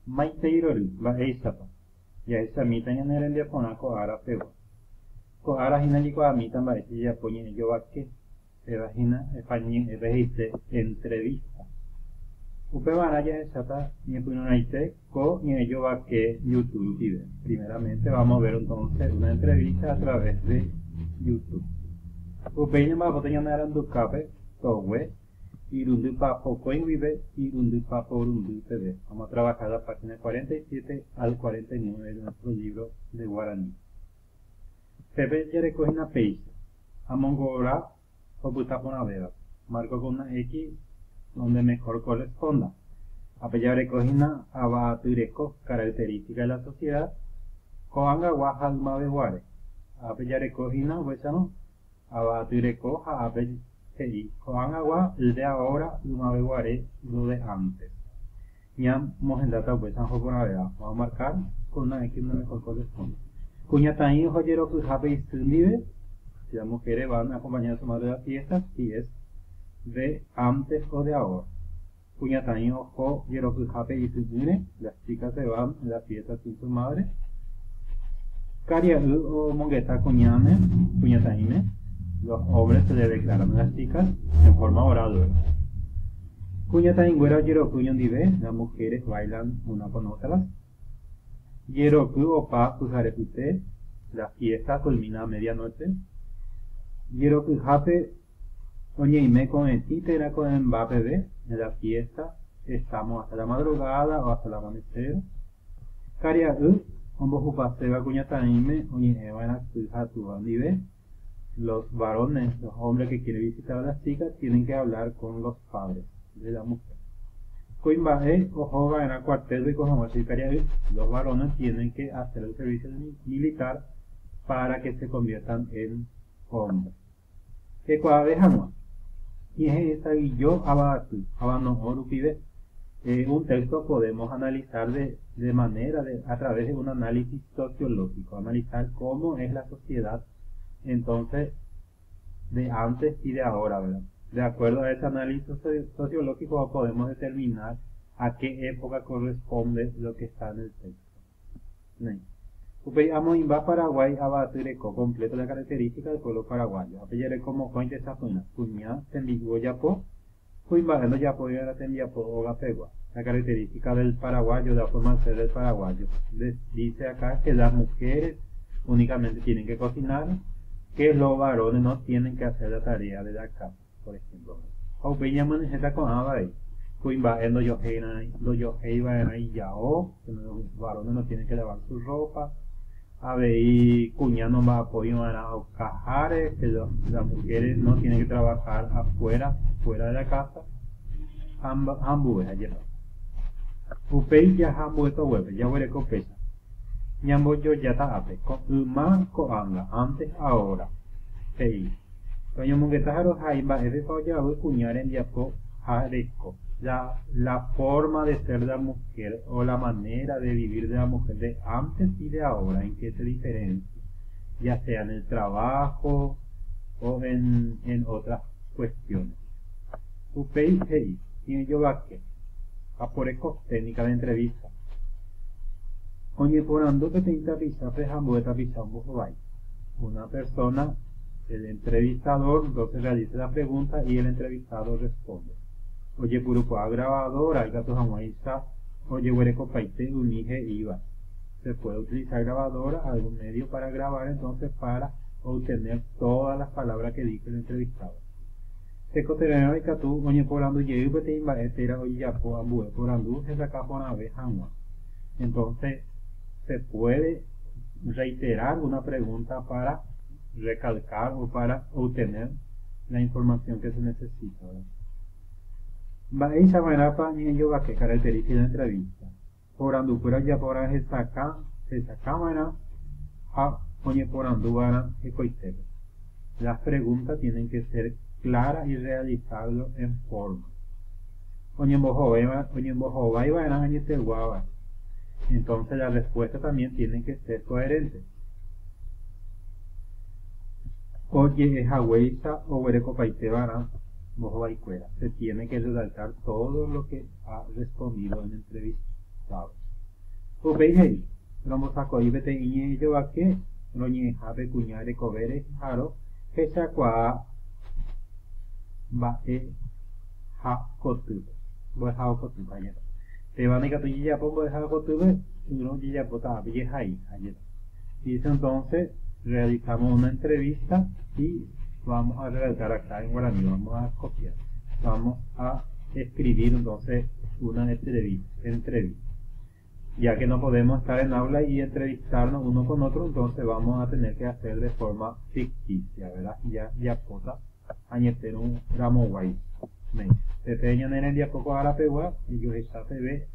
Maiteirori, Baeisapa. Ya esa mita en el diapona coara pego. Coara hinalikoa mita baesi ya poñe yo vaque. Evagina, español, evejiste, entrevista. Upevana ya esa ni punonaite co ni yo vaque YouTube TV. Primeramente vamos a ver entonces una entrevista a través de YouTube. Upeña va a botar naran du cape, towe. Irundu Papo Coinvive, Irundu Papo Urundu TV. Vamos a trabajar la página 47 al 49 de nuestro libro de Guaraní. Pepe ya recoge una peixe. Amongora o Butaponavera. Marco con una X donde mejor corresponda. Apella recoge una abatureco, característica de la sociedad. Coanga Wahal Mabeguare. Apella recoge una huesano. Abatureco, apella. Coan agua, el de ahora, una beguaré, lo de antes. Ya mojendata pues San Joponavera. Vamos a marcar con una X donde mejor corresponde. Cuñataín joyero que jape y sundive. Si las mujeres van a acompañar a su madre a las fiestas, si es de antes o de ahora. Cuñataín ojo joyero que jape y sundive. Las chicas se van a las fiestas sin su madre. Caria o mongueta cuñataín. Los hombres se le declaran a las chicas en forma oral. Cuñata ingüera yeroku yondive, las mujeres bailan una con otras. Yeroku opa kujarepute, la fiesta culmina a medianoche. Yeroku jape oñeime con el títera con el mbapebe, en la fiesta estamos hasta la madrugada o hasta el amanecer. Caria ombo jupaseba cuñataime oñeeva en la kujatu yondive. Los varones, los hombres que quieren visitar a las chicas, tienen que hablar con los padres de la mujer. Coimbae o joga en el cuartel de Cojamochicaria, los varones tienen que hacer el servicio militar para que se conviertan en hombres. ¿Qué cuadra dejamos? Y es esta y yo pide un texto podemos analizar de manera, a través de un análisis sociológico, analizar cómo es la sociedad entonces de antes y de ahora, ¿verdad? De acuerdo a ese análisis sociológico podemos determinar a qué época corresponde lo que está en el texto. Upeyamos inva Paraguay abatureco completo la característica del pueblo paraguayo. Apellere como cointe sapuna, cuña, tembigo yapo, cuimbajendo yapo y ahora tembiapo o gapegua. La característica del paraguayo, de la forma de ser del paraguayo. Dice acá que las mujeres únicamente tienen que cocinar, que los varones no tienen que hacer la tarea de la casa, por ejemplo. O veíamos en esta con ahí, cuimba en los yoheiba ahí yao, que los varones no tienen que lavar su ropa, a ver, cuñano va a apoyo a cajares, que las mujeres no tienen que trabajar afuera, fuera de la casa, ambos ayer. Upei ya ambos esto web, ya huele con pecha. Ñambo yo ya está ape, con uma coanga, antes ahora. Pei. Coño monguetajaro jaimba, ese ya voy cuñar en diapo jareco. La forma de ser de la mujer o la manera de vivir de la mujer de antes y de ahora, ¿en qué se diferencia? Ya sea en el trabajo o en otras cuestiones. Upei hei, tiene yo vaque. Aporeco, técnica de entrevista. Oye, por ando que te interesa, una persona, el entrevistador, entonces realiza la pregunta y el entrevistado responde. Oye, purupo a grabadora, hay gatos amaíza, oye, huereco paite, unije, iba. Se puede utilizar grabadora, algún medio para grabar, entonces para obtener todas las palabras que dice el entrevistado. Tecotereno y catú, oye, por ando, llegué, pues te iba, era, oye, ya, por ando, se saca por una vez, entonces, se puede reiterar una pregunta para recalcar o para obtener la información que se necesita. Esa manera para mí yo va que caracteriza la entrevista. Por andupura ya por esa cámara a oye por andubara que coitero. Las preguntas tienen que ser claras y realizarlo en forma. Oye mojo va y va a añete guava. Entonces la respuesta también tiene que ser coherente. Oye, es agüeiza o huereco paitebara, mojo baicuera. Se tiene que resaltar todo lo que ha respondido en entrevistado. Beijei, Romosako Ibete Iñe Yovake, Roñe Habe Cuñare Covere, Haro, Hechaqua Bae Ha Kotu, Bohao Kotu, Ayero. Te van a ir a tu ya pongo de Kotu, y no ya pota, Viejai, Ayero. Y entonces realizamos una entrevista y vamos a redactar acá en guaraní, vamos a copiar, vamos a escribir entonces una entrevista. Ya que no podemos estar en aula y entrevistarnos uno con otro, entonces vamos a tener que hacer de forma ficticia, ¿verdad? Ya pota, añeter un ramo guay. Se peñan en el día poco a la pegua y yo esta se ve